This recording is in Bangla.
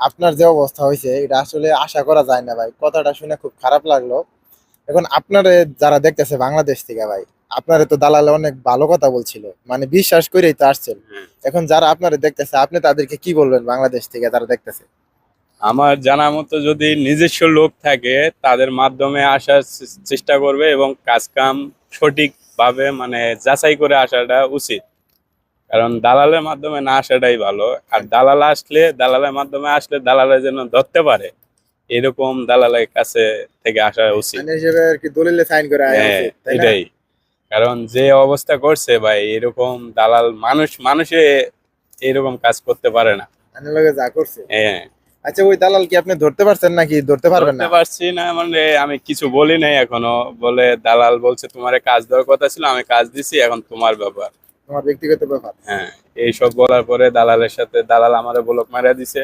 আপনার যে অবস্থা হয়েছে এটা আসলে আশা করা যায় না ভাই, কথাটা শুনে খুব খারাপ লাগলো। এখন আপনারে যারা দেখতেছে বাংলাদেশ থেকে ভাই, আপনারে তো দালালে অনেক ভালো কথা বলছিল, মানে বিশ্বাস করেই তো আসছেন। হ্যাঁ। এখন যারা আপনারে দেখতেছে আপনি তাদেরকে কি বলবেন, বাংলাদেশ থেকে যারা দেখতেছে? আমার জানা মতো যদি নিজস্ব লোক থাকে তাদের মাধ্যমে আসার চেষ্টা করবে এবং কাজ কাম সঠিকভাবে মানে যাচাই করে আসাটা উচিত। কারণ দালালের মাধ্যমে না আসাটাই ভালো। আর দালালের মাধ্যমে আসলে দালালে যেন ধরতে পারে, এরকম দালালের কাছে থেকে আসা উচিত। মানে হিসেবে আর কি দলিলে সাইন করে আয়া হ্যাঁ, উচিত, তাই না? এটাই। কারণ যে অবস্থা করছে ভাই, এরকম দালাল মানুষে এরকম কাজ করতে পারে না। আইনের লগে যা করছে। হ্যাঁ। আচ্ছা, ওই দালাল কি আপনি ধরতে পারছেন নাকি ধরতে পারবেন ধরতে না? পারছি না মানে আমি কিছু বলি নাই এখনো। বলে দালাল বলছে তোমার কাজ দেওয়ার কথা ছিল, আমি কাজ দিছি, এখন তোমার ব্যাপার। তোমার ব্যক্তিগত ব্যাপার। হ্যাঁ। এইসব বলার পরে দালাল আমারে ব্লক মারিয়া দিছে।